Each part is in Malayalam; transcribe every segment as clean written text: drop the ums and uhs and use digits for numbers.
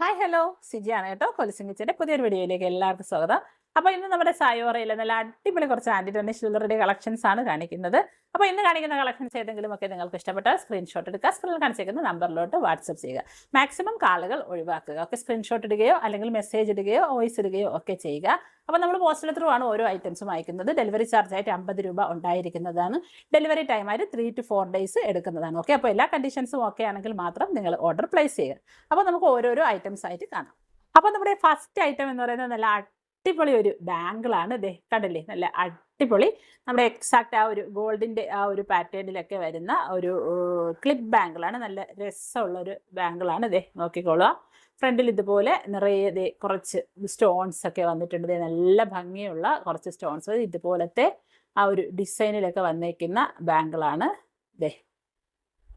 ഹായ് ഹലോ സിജിയാണ് കേട്ടോ. കൊലുസിൻ കിച്ചൻ്റെ പുതിയൊരു വീഡിയോയിലേക്ക് എല്ലാവർക്കും സ്വാഗതം. അപ്പോൾ ഇന്ന് നമ്മുടെ സായോറയിൽ നല്ല അടിപൊളി കുറച്ച് ആൻറ്റി ടോണി ജ്വല്ലറിയുടെ കളക്ഷൻസ് ആണ് കാണിക്കുന്നത്. അപ്പോൾ ഇന്ന് കാണിക്കുന്ന കളക്ഷൻസ് ഏതെങ്കിലും ഒക്കെ നിങ്ങൾക്ക് ഇഷ്ടപ്പെട്ടാൽ സ്ക്രീൻഷോട്ട് എടുക്കുക, സ്ക്രീനിൽ കാണിച്ചിരിക്കുന്ന നമ്പറിലോട്ട് വാട്സപ്പ് ചെയ്യുക. മാക്സിമം കാളുകൾ ഒഴിവാക്കുക. ഒക്കെ സ്ക്രീൻഷോട്ട് ഇടുകയോ അല്ലെങ്കിൽ മെസ്സേജ് ഇടുകയോ വോയിസ് ഇടുകയോ ഒക്കെ ചെയ്യുക. അപ്പോൾ നമ്മൾ പോസ്റ്റൽ ത്രൂ ആണ് ഓരോ ഐറ്റംസും അയക്കുന്നത്. ഡെലിവറി ചാർജ് ആയിട്ട് 50 രൂപ ഉണ്ടായിരിക്കുന്നതാണ്. ഡെലിവറി ടൈം ആയിട്ട് 3 to 4 days എടുക്കുന്നതാണ്. ഓക്കെ, അപ്പോൾ എല്ലാ കണ്ടീഷൻസും ഓക്കെ ആണെങ്കിൽ മാത്രം നിങ്ങൾ ഓർഡർ പ്ലേസ് ചെയ്യുക. അപ്പോൾ നമുക്ക് ഓരോരോ ഐറ്റംസ് ആയിട്ട് കാണാം. അപ്പോൾ നമ്മുടെ ഫസ്റ്റ് ഐറ്റം എന്ന് പറയുന്നത് നല്ല അടിപൊളി ഒരു ബാങ്കിളാണ്. ഇതേ കണ്ടില്ലേ, നല്ല അടിപൊളി നമ്മുടെ എക്സാക്റ്റ് ആ ഒരു ഗോൾഡിൻ്റെ ആ ഒരു പാറ്റേണിലൊക്കെ വരുന്ന ഒരു ക്ലിപ്പ് ബാങ്കിളാണ്. നല്ല രസമുള്ള ഒരു ബാങ്കിളാണ്. ഇതേ നോക്കിക്കോളുക. ഫ്രണ്ടിൽ ഇതുപോലെ നിറയെ കുറച്ച് സ്റ്റോൺസ് ഒക്കെ വന്നിട്ടുണ്ട്. നല്ല ഭംഗിയുള്ള കുറച്ച് സ്റ്റോൺസ് ഇതുപോലത്തെ ആ ഒരു ഡിസൈനിലൊക്കെ വന്നേക്കുന്ന ബാങ്കിളാണ്. ഇതേ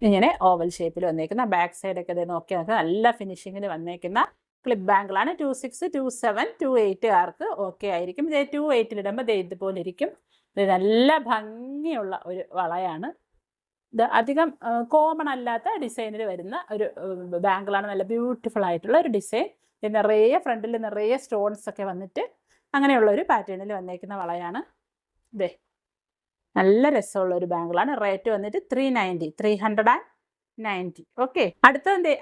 ഇങ്ങനെ ഓവൽ ഷേപ്പിൽ വന്നേക്കുന്ന ബാക്ക് സൈഡൊക്കെ ഇതേ നോക്കിയാൽ നല്ല ഫിനിഷിങ്ങിൽ വന്നേക്കുന്ന ക്ലിപ്പ് ബാങ്കിളാണ്. 26, 27, 28 ആർക്ക് ഓക്കെ ആയിരിക്കും. ഇതേ 28 ഇതുപോലെ ഇരിക്കും. ഇത് നല്ല ഭംഗിയുള്ള ഒരു വളയാണ്. ഇത് അധികം കോമൺ അല്ലാത്ത ഡിസൈനിൽ വരുന്ന ഒരു ബാങ്കിളാണ്. നല്ല ബ്യൂട്ടിഫുൾ ആയിട്ടുള്ള ഒരു ഡിസൈൻ. നിറയെ ഫ്രണ്ടിൽ നിറയെ സ്റ്റോൺസ് ഒക്കെ വന്നിട്ട് അങ്ങനെയുള്ള ഒരു പാറ്റേണിൽ വന്നേക്കുന്ന വളയാണ്. ഇതേ നല്ല രസമുള്ള ഒരു ബാങ്കിളാണ്. റേറ്റ് വന്നിട്ട് 390. ഓക്കെ, അടുത്തത്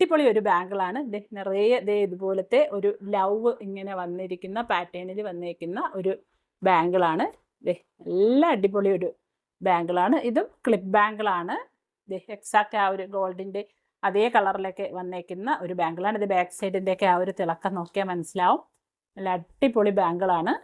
അടിപൊളി ഒരു ബാങ്കിളാണ്. നിറയെ ഇതുപോലത്തെ ഒരു ലവ് ഇങ്ങനെ വന്നിരിക്കുന്ന പാറ്റേണിൽ വന്നേക്കുന്ന ഒരു ബാങ്കിളാണ്. നല്ല അടിപൊളി ഒരു ബാങ്കിളാണ്. ഇതും ക്ലിപ്പ് ബാങ്കിളാണ്. എക്സാക്റ്റ് ആ ഒരു ഗോൾഡിൻ്റെ അതേ കളറിലൊക്കെ വന്നേക്കുന്ന ഒരു ബാങ്കിളാണ്. ഇത് ബാക്ക് സൈഡിൻ്റെയൊക്കെ ആ ഒരു തിളക്കം നോക്കിയാൽ മനസ്സിലാവും. നല്ല അടിപൊളി ബാങ്കിളാണ്.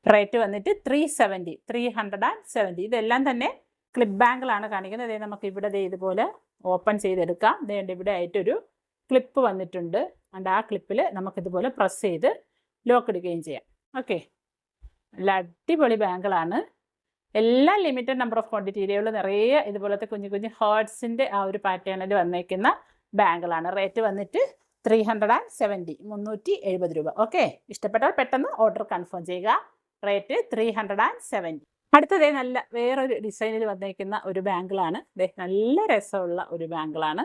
റേറ്റ് വന്നിട്ട് 370. ഇതെല്ലാം തന്നെ ക്ലിപ്പ് ബാങ്കിളാണ് കാണിക്കുന്നത്. അതേ നമുക്ക് ഇവിടെ ഇതുപോലെ ഓപ്പൺ ചെയ്തെടുക്കാം. ഇവിടെ ആയിട്ടൊരു ക്ലിപ്പ് വന്നിട്ടുണ്ട്. ആൻഡ് ആ ക്ലിപ്പിൽ നമുക്കിതുപോലെ പ്രസ് ചെയ്ത് ലോക്ക് ഇടുകയും ചെയ്യാം. ഓക്കെ, നല്ല അടിപൊളി ബാങ്കിളാണ്. എല്ലാം ലിമിറ്റഡ് നമ്പർ ഓഫ് ക്വാണ്ടിറ്റിയിലുള്ള നിറയെ ഇതുപോലത്തെ കുഞ്ഞു കുഞ്ഞു ഹേർട്സിൻ്റെ ആ ഒരു പാറ്റേണിൽ വന്നേക്കുന്ന ബാങ്കിളാണ്. റേറ്റ് വന്നിട്ട് 370 രൂപ. ഓക്കെ, ഇഷ്ടപ്പെട്ടാൽ പെട്ടെന്ന് ഓർഡർ കൺഫേം ചെയ്യുക. റേറ്റ് 370. അടുത്തതേ നല്ല വേറൊരു ഡിസൈനിൽ വന്നേക്കുന്ന ഒരു ബാങ്കിളാണ്. നല്ല രസമുള്ള ഒരു ബാങ്കിളാണ്.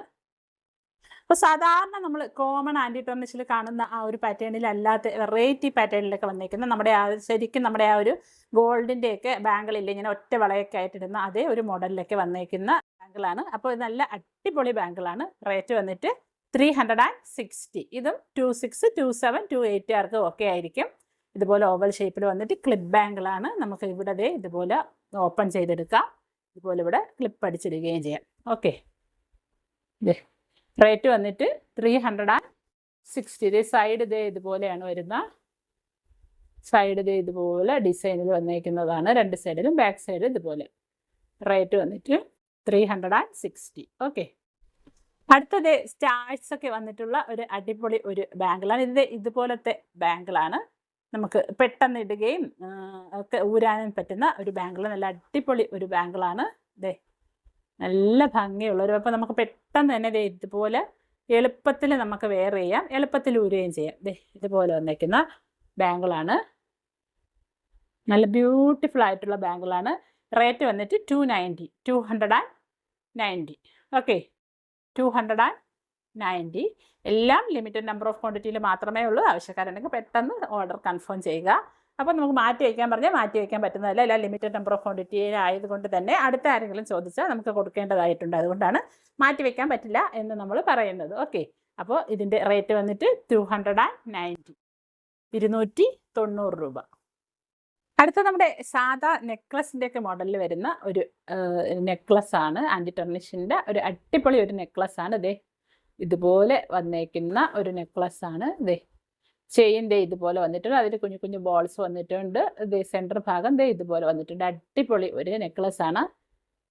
അപ്പോൾ സാധാരണ നമ്മൾ കോമൺ ആൻറ്റി ടോർണിഷിൽ കാണുന്ന ആ ഒരു പാറ്റേണിലല്ലാത്ത വെറൈറ്റി പാറ്റേണിലൊക്കെ വന്നേക്കുന്ന നമ്മുടെ ആ ശരിക്കും നമ്മുടെ ആ ഒരു ഗോൾഡിൻ്റെയൊക്കെ ബാങ്കിളില്ല, ഇങ്ങനെ ഒറ്റ വളയൊക്കെ ആയിട്ടിടുന്ന അതേ ഒരു മോഡലിലൊക്കെ വന്നേക്കുന്ന ബാങ്കിളാണ്. അപ്പോൾ ഇത് നല്ല അടിപൊളി ബാങ്കിളാണ്. റേറ്റ് വന്നിട്ട് 360. ഇതും 26, 27, 28 ആർക്ക് ഓക്കെ ആയിരിക്കും. ഇതുപോലെ ഓവൽ ഷേപ്പിൽ വന്നിട്ട് ക്ലിപ്പ് ബാങ്കിളാണ്. നമുക്ക് ഇവിടെ ഇതുപോലെ ഓപ്പൺ ചെയ്തെടുക്കാം. ഇതുപോലെ ഇവിടെ ക്ലിപ്പ് അടിച്ചിടുകയും ചെയ്യാം. ഓക്കെ, റേറ്റ് വന്നിട്ട് 360. സൈഡ് ഇതുപോലെയാണ് വരുന്ന സൈഡ് ഇതുപോലെ ഡിസൈനിൽ വന്നേക്കുന്നതാണ്. രണ്ട് സൈഡിലും ബാക്ക് സൈഡ് ഇതുപോലെ. റേറ്റ് വന്നിട്ട് 360. ഓക്കെ, അടുത്തത് സ്റ്റാർസ് ഒക്കെ വന്നിട്ടുള്ള ഒരു അടിപൊളി ഒരു ബാങ്കിളാണ്. ഇതുപോലത്തെ ബാങ്കിളാണ്. നമുക്ക് പെട്ടെന്ന് ഇടുകയും ഒക്കെ ഊരാനും പറ്റുന്ന ഒരു ബാങ്കിൾ. നല്ല അടിപൊളി ഒരു ബാങ്കിളാണ്. നല്ല ഭംഗിയുള്ളൊരു. അപ്പോൾ നമുക്ക് പെട്ടെന്ന് തന്നെ ഇതുപോലെ എളുപ്പത്തിൽ നമുക്ക് വെയർ ചെയ്യാം, എളുപ്പത്തിൽ ഊരുകയും ചെയ്യാം. ഇതുപോലെ വന്നേക്കുന്ന ബാങ്കിളാണ്. നല്ല ബ്യൂട്ടിഫുൾ ആയിട്ടുള്ള ബാങ്കിളാണ്. റേറ്റ് വന്നിട്ട് 290. ഓക്കെ, 290. എല്ലാം ലിമിറ്റഡ് നമ്പർ ഓഫ് ക്വാണ്ടിറ്റിയിൽ മാത്രമേ ഉള്ളൂ. ആവശ്യക്കാരുണ്ടെങ്കിൽ പെട്ടെന്ന് ഓർഡർ കൺഫേം ചെയ്യുക. അപ്പോൾ നമുക്ക് മാറ്റി വയ്ക്കാൻ പറഞ്ഞാൽ മാറ്റി വയ്ക്കാൻ പറ്റുന്നതല്ല. എല്ലാം ലിമിറ്റഡ് നമ്പർ ഓഫ് ക്വാണ്ടിറ്റിയിലായതുകൊണ്ട് തന്നെ അടുത്ത ആരെങ്കിലും ചോദിച്ചാൽ നമുക്ക് കൊടുക്കേണ്ടതായിട്ടുണ്ട്. അതുകൊണ്ടാണ് മാറ്റി വയ്ക്കാൻ പറ്റില്ല എന്ന് നമ്മൾ പറയുന്നത്. ഓക്കെ, അപ്പോൾ ഇതിൻ്റെ റേറ്റ് വന്നിട്ട് 290. 290 രൂപ. അടുത്ത നമ്മുടെ സാധാ നെക്ലസിൻ്റെയൊക്കെ മോഡലിൽ വരുന്ന ഒരു നെക്ലസ് ആണ്. ആൻറ്റി ടർണിഷിൻ്റെ ഒരു അടിപൊളി ഒരു നെക്ലസ് ആണ്. ഇതുപോലെ വന്നേക്കുന്ന ഒരു നെക്ലസ് ആണ്. ചെയിൻ ഇതുപോലെ വന്നിട്ടുണ്ട്. അതിൽ കുഞ്ഞു കുഞ്ഞു ബോൾസ് വന്നിട്ടുണ്ട്. സെൻറ്റർ ഭാഗം ഇതുപോലെ വന്നിട്ടുണ്ട്. അടിപൊളി ഒരു നെക്ലസ് ആണ്.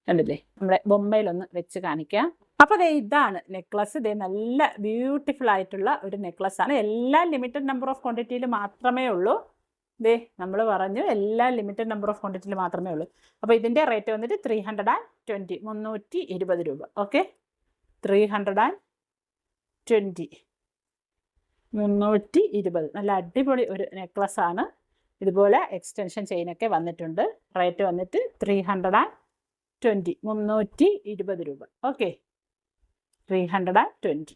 കണ്ടില്ലേ, നമ്മുടെ ബൊമ്മയിലൊന്ന് വെച്ച് കാണിക്കാം. അപ്പോൾ ഇതാണ് നെക്ലസ്. നല്ല ബ്യൂട്ടിഫുൾ ആയിട്ടുള്ള ഒരു നെക്ലസ് ആണ്. എല്ലാം ലിമിറ്റഡ് നമ്പർ ഓഫ് ക്വാണ്ടിറ്റിയിൽ മാത്രമേ ഉള്ളൂ. നമ്മൾ പറഞ്ഞു എല്ലാം ലിമിറ്റഡ് നമ്പർ ഓഫ് ക്വാണ്ടിറ്റിയിൽ മാത്രമേ ഉള്ളൂ. അപ്പോൾ ഇതിൻ്റെ റേറ്റ് വന്നിട്ട് 320. 320 രൂപ. ഓക്കെ, 320. 320. നല്ല അടിപൊളി ഒരു നെക്ലസ് ആണ്. ഇതുപോലെ എക്സ്റ്റൻഷൻ ചെയിനൊക്കെ വന്നിട്ടുണ്ട്. റേറ്റ് വന്നിട്ട് 320. 320 രൂപ. ഓക്കെ, 320.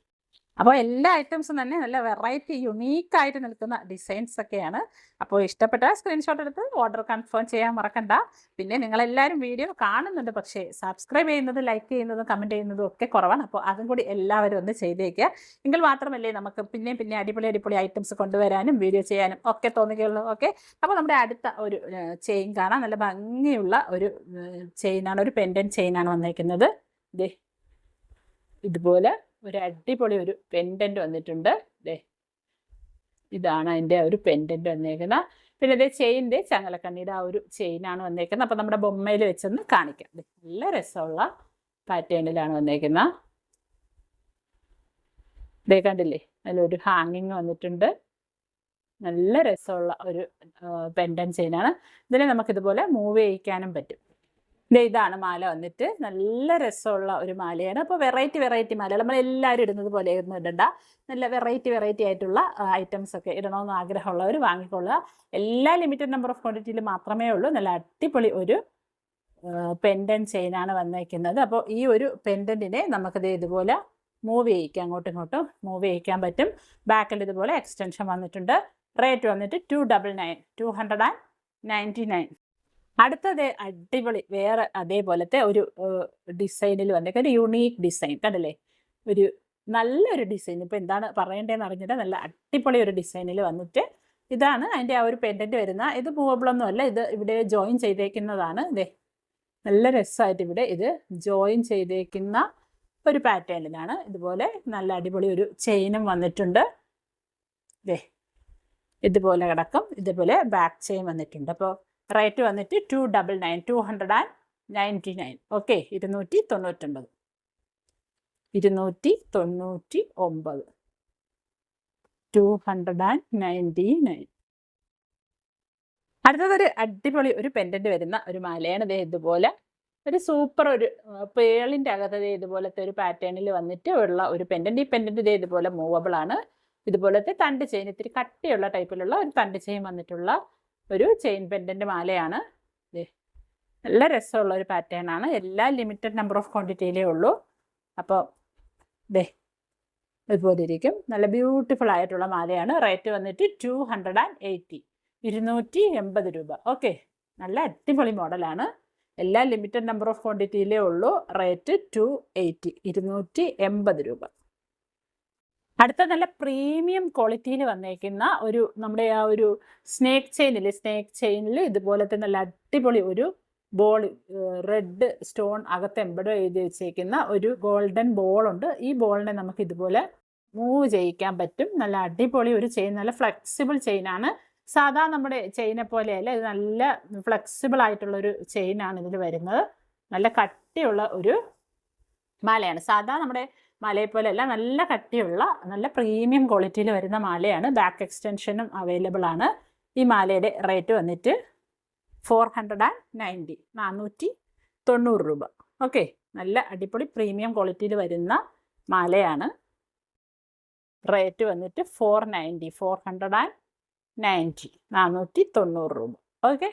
അപ്പോൾ എല്ലാ ഐറ്റംസും തന്നെ നല്ല വെറൈറ്റി യുണീക്കായിട്ട് നിൽക്കുന്ന ഡിസൈൻസ് ഒക്കെയാണ്. അപ്പോൾ ഇഷ്ടപ്പെട്ട സ്ക്രീൻഷോട്ട് എടുത്ത് ഓർഡർ കൺഫേം ചെയ്യാൻ മറക്കണ്ട. പിന്നെ നിങ്ങളെല്ലാവരും വീഡിയോ കാണുന്നുണ്ട്, പക്ഷേ സബ്സ്ക്രൈബ് ചെയ്യുന്നതും ലൈക്ക് ചെയ്യുന്നതും കമൻറ്റ് ചെയ്യുന്നതും ഒക്കെ കുറവാണ്. അപ്പോൾ അതും കൂടി എല്ലാവരും ഒന്ന് ചെയ്തേക്കുക. എങ്കിൽ മാത്രമല്ലേ നമുക്ക് പിന്നെ അടിപൊളി ഐറ്റംസ് കൊണ്ടുവരാനും വീഡിയോ ചെയ്യാനും ഒക്കെ തോന്നുകയുള്ളൂ. ഓക്കെ, അപ്പോൾ നമ്മുടെ അടുത്ത ഒരു ചെയിൻ കാണാം. നല്ല ഭംഗിയുള്ള ഒരു ചെയിനാണ്, ഒരു പെൻഡൻറ്റ് ചെയിനാണ് വന്നേക്കുന്നത്. ഇതുപോലെ ഒരു അടിപൊളി ഒരു പെൻഡൻറ്റ് വന്നിട്ടുണ്ട്. ഇതാണ് അതിൻ്റെ ഒരു പെൻഡൻറ്റ് വന്നേക്കുന്നത്. പിന്നെ ഇതേ ചെയിൻ്റെ ചങ്ങലക്കണ്ണിയുടെ ആ ഒരു ചെയിനാണ് വന്നേക്കുന്നത്. അപ്പോൾ നമ്മുടെ ബൊമ്മയിൽ വെച്ചൊന്ന് കാണിക്കാം. നല്ല രസമുള്ള പാറ്റേണിലാണ് വന്നേക്കുന്നത്. ഇതേ കണ്ടില്ലേ, അതിലൊരു ഹാങ്ങിങ് വന്നിട്ടുണ്ട്. നല്ല രസമുള്ള ഒരു പെൻഡൻറ്റ് ചെയിനാണ്. ഇതിനെ നമുക്കിതുപോലെ മൂവ് ചെയ്യിക്കാനും പറ്റും. ഇതാണ് മാല വന്നിട്ട് നല്ല രസമുള്ള ഒരു മാലയാണ്. അപ്പോൾ വെറൈറ്റി മാലകൾ നമ്മളെല്ലാവരും ഇടുന്നത് പോലെ ഒന്നും ഇടണ്ട. നല്ല വെറൈറ്റി ആയിട്ടുള്ള ഐറ്റംസ് ഒക്കെ ഇടണമെന്ന് ആഗ്രഹമുള്ളവർ വാങ്ങിക്കൊള്ളുക. എല്ലാ ലിമിറ്റഡ് നമ്പർ ഓഫ് ക്വാണ്ടിറ്റിയിൽ മാത്രമേ ഉള്ളൂ. നല്ല അടിപൊളി ഒരു പെൻഡൻറ്റ് ചെയിനാണ് വന്നേക്കുന്നത്. അപ്പോൾ ഈ ഒരു പെൻഡൻറ്റിനെ നമുക്കിത് ഇതുപോലെ മൂവ് ചെയ്യിക്കാം, അങ്ങോട്ടും ഇങ്ങോട്ടും മൂവ് ചെയ്യിക്കാൻ പറ്റും. ബാക്കിൽ ഇതുപോലെ എക്സ്റ്റൻഷൻ വന്നിട്ടുണ്ട്. റേറ്റ് വന്നിട്ട് 299. അടുത്തത് അടിപൊളി വേറെ അതേപോലത്തെ ഒരു ഡിസൈനിൽ വന്നേക്കുക, ഒരു യുണീക്ക് ഡിസൈൻ കണ്ടല്ലേ, ഒരു നല്ലൊരു ഡിസൈൻ. ഇപ്പോൾ എന്താണ് പറയേണ്ടതെന്ന് അറിഞ്ഞിട്ട് നല്ല അടിപൊളി ഒരു ഡിസൈനിൽ വന്നിട്ട് ഇതാണ് അതിൻ്റെ ആ ഒരു പെൻഡൻറ്റ് വരുന്നത്. ഇത് മൂവബിളൊന്നും അല്ല, ഇത് ഇവിടെ ജോയിൻ ചെയ്തേക്കുന്നതാണ്. നല്ല രസമായിട്ട് ഇവിടെ ഇത് ജോയിൻ ചെയ്തേക്കുന്ന ഒരു പാറ്റേണിലാണ്. ഇതുപോലെ നല്ല അടിപൊളി ഒരു ചെയിനും വന്നിട്ടുണ്ട്. ഇതുപോലെ കിടക്കും. ഇതുപോലെ ബാക്ക് ചെയിൻ വന്നിട്ടുണ്ട്. അപ്പോൾ റേറ്റ് വന്നിട്ട് 299. ഓക്കെ, 299. അടുത്തതൊരു അടിപൊളി ഒരു പെൻഡൻറ്റ് വരുന്ന ഒരു മാലയാണ്. ഇതുപോലെ ഒരു സൂപ്പർ ഒരു പേളിൻ്റെ അകത്ത് ഇതുപോലത്തെ ഒരു പാറ്റേണിൽ വന്നിട്ട് ഉള്ള ഒരു പെൻഡൻറ്റ്. ഈ പെൻഡൻറ്റ് ഇതുപോലെ മൂവബിൾ ആണ്. ഇതുപോലത്തെ തണ്ട് ചെയിൻ, ഇത്തിരി കട്ടിയുള്ള ടൈപ്പിലുള്ള ഒരു തണ്ട് ചെയിൻ വന്നിട്ടുള്ള ഒരു ചെയിൻ പെൻഡൻറ്റ് മാലയാണ്. നല്ല രസമുള്ള ഒരു പാറ്റേൺ ആണ്. എല്ലാ ലിമിറ്റഡ് നമ്പർ ഓഫ് ക്വാണ്ടിറ്റിയിലേ ഉള്ളൂ. അപ്പോൾ ഇതുപോലെ ഇരിക്കും. നല്ല ബ്യൂട്ടിഫുൾ ആയിട്ടുള്ള മാലയാണ്. റേറ്റ് വന്നിട്ട് 280 രൂപ. ഓക്കെ, നല്ല അടിപൊളി മോഡലാണ്. എല്ലാ ലിമിറ്റഡ് നമ്പർ ഓഫ് ക്വാണ്ടിറ്റിയിലേ ഉള്ളൂ. റേറ്റ് 280 രൂപ. അടുത്ത നല്ല പ്രീമിയം ക്വാളിറ്റിയിൽ വന്നേക്കുന്ന ഒരു നമ്മുടെ ആ ഒരു സ്നേക്ക് ചെയിനിൽ ഇതുപോലത്തെ നല്ല അടിപൊളി ഒരു ബോൾ, റെഡ് സ്റ്റോൺ അകത്ത് എംബഡോ എഴുതി വെച്ചേക്കുന്ന ഒരു ഗോൾഡൻ ബോളുണ്ട്. ഈ ബോളിനെ നമുക്ക് ഇതുപോലെ മൂവ് ചെയ്യിക്കാൻ പറ്റും. നല്ല അടിപൊളി ഒരു ചെയിൻ, നല്ല ഫ്ലെക്സിബിൾ ചെയിനാണ്. സാധാ നമ്മുടെ ചെയിനെ പോലെയല്ല, ഇത് നല്ല ഫ്ലെക്സിബിൾ ആയിട്ടുള്ളൊരു ചെയിനാണ് ഇതിൽ വരുന്നത്. നല്ല കട്ടിയുള്ള ഒരു മാലയാണ്. സാധാ നമ്മുടെ മാലയെ പോലെയല്ല, നല്ല കട്ടിയുള്ള നല്ല പ്രീമിയം ക്വാളിറ്റിയിൽ വരുന്ന മാലയാണ്. ബാക്ക് എക്സ്റ്റൻഷനും അവൈലബിൾ ആണ്. ഈ മാലയുടെ റേറ്റ് വന്നിട്ട് 490 രൂപ. ഓക്കെ, നല്ല അടിപൊളി പ്രീമിയം ക്വാളിറ്റിയിൽ വരുന്ന മാലയാണ്. റേറ്റ് വന്നിട്ട് 490 രൂപ. ഓക്കെ,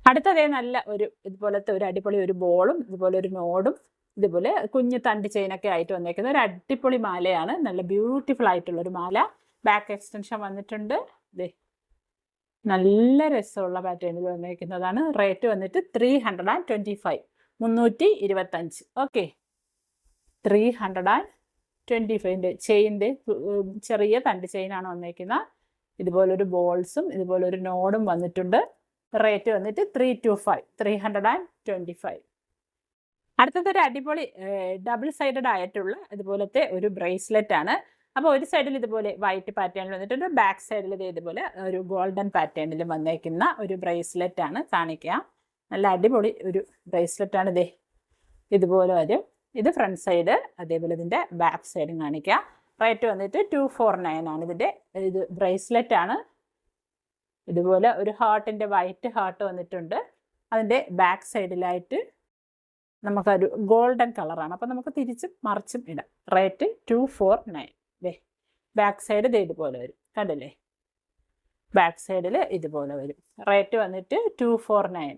അടുത്തതേ നല്ല ഒരു ഇതുപോലത്തെ ഒരു അടിപൊളി ഒരു ബോളും ഇതുപോലെ ഒരു നോഡും ഇതുപോലെ കുഞ്ഞു തണ്ട് ചെയിനൊക്കെ ആയിട്ട് വന്നേക്കുന്ന ഒരു അടിപൊളി മാലയാണ്. നല്ല ബ്യൂട്ടിഫുൾ ആയിട്ടുള്ളൊരു മാല. ബാക്ക് എക്സ്റ്റൻഷൻ വന്നിട്ടുണ്ട്. നല്ല രസമുള്ള പാറ്റേണിൽ വന്നേക്കുന്നതാണ്. റേറ്റ് വന്നിട്ട് 325. ഓക്കെ, 325 ചെയിൻ്റെ ചെറിയ തണ്ട് ചെയിനാണ് വന്നേക്കുന്നത്. ഇതുപോലൊരു ബോൾസും ഇതുപോലൊരു നോഡും വന്നിട്ടുണ്ട്. റേറ്റ് വന്നിട്ട് 325. അടുത്തതൊരു അടിപൊളി ഡബിൾ സൈഡഡ് ആയിട്ടുള്ള ഇതുപോലത്തെ ഒരു ബ്രേസ്ലെറ്റ് ആണ്. അപ്പോൾ ഒരു സൈഡിൽ ഇതുപോലെ വൈറ്റ് പാറ്റേണിൽ വന്നിട്ടുണ്ട്, ബാക്ക് സൈഡിൽ ഇതുപോലെ ഒരു ഗോൾഡൻ പാറ്റേണിൽ വന്നേക്കുന്ന ഒരു ബ്രേസ്ലെറ്റ് ആണ് കാണിക്കുക. നല്ല അടിപൊളി ഒരു ബ്രേസ്ലെറ്റ് ആണ്. ഇതുപോലെ വരും. ഇത് ഫ്രണ്ട് സൈഡ്, അതേപോലെ ഇതിൻ്റെ ബാക്ക് സൈഡും കാണിക്കുക. റേറ്റ് വന്നിട്ട് 249 ആണ്. ഇതിൻ്റെ ഇത് ബ്രേസ്ലെറ്റ് ആണ്. ഇതുപോലെ ഒരു ഹാർട്ടിൻ്റെ വൈറ്റ് ഹാർട്ട് വന്നിട്ടുണ്ട്. അതിൻ്റെ ബാക്ക് സൈഡിലായിട്ട് നമുക്കൊരു ഗോൾഡൻ കളറാണ്. അപ്പോൾ നമുക്ക് തിരിച്ചും മറിച്ചും ഇടാം. റേറ്റ് 249. ബാക്ക് സൈഡ് ഇതുപോലെ വരും, കണ്ടില്ലേ? ബാക്ക് സൈഡിൽ ഇതുപോലെ വരും. റേറ്റ് വന്നിട്ട് 249.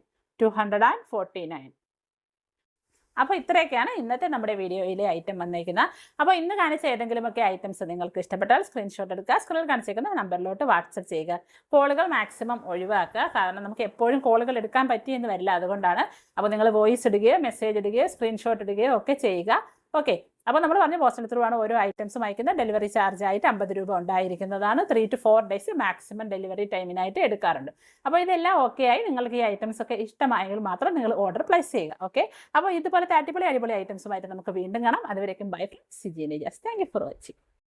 അപ്പോൾ ഇത്രയൊക്കെയാണ് ഇന്നത്തെ നമ്മുടെ വീഡിയോയിലെ ഐറ്റം വന്നേക്കുന്നത്. അപ്പോൾ ഇന്ന് കാണിച്ച ഏതെങ്കിലുമൊക്കെ ഐറ്റംസ് നിങ്ങൾക്ക് ഇഷ്ടപ്പെട്ടാൽ സ്ക്രീൻഷോട്ട് എടുക്കുക, സ്ക്രീനിൽ കാണിച്ചേക്കുന്ന നമ്പറിലോട്ട് വാട്സപ്പ് ചെയ്യുക. കോളുകൾ മാക്സിമം ഒഴിവാക്കുക, കാരണം നമുക്ക് എപ്പോഴും കോളുകൾ എടുക്കാൻ പറ്റിയെന്ന് വരില്ല, അതുകൊണ്ടാണ്. അപ്പോൾ നിങ്ങൾ വോയിസ് ഇടുകയോ മെസ്സേജ് ഇടുകയോ സ്ക്രീൻഷോട്ട് ഇടുകയോ ഒക്കെ ചെയ്യുക. ഓക്കെ, അപ്പോൾ നമ്മൾ പറഞ്ഞ പോസ്റ്റൽ ത്രൂ ആണ് ഓരോ ഐറ്റംസും അയക്കുന്നത്. ഡെലിവറി ചാർജ് ആയിട്ട് 50 രൂപ ഉണ്ടായിരിക്കുന്നതാണ്. 3 to 4 ഡേയ്സ് മാക്സിമം ഡെലിവറി ടൈമിനായിട്ട് എടുക്കാറുണ്ട്. അപ്പോൾ ഇതെല്ലാം ഓക്കെ ആയി നിങ്ങൾക്ക് ഈ ഐറ്റംസ് ഒക്കെ ഇഷ്ടമായെങ്കിൽ മാത്രം നിങ്ങൾ ഓർഡർ പ്ലേസ് ചെയ്യുക. ഓക്കെ, അപ്പോൾ ഇതുപോലത്തെ അടിപൊളി ഐറ്റംസുമായിട്ട് നമുക്ക് വീണ്ടും കാണാം. അതുവരേക്കും bye from Siji Nijas. Thank you for watching.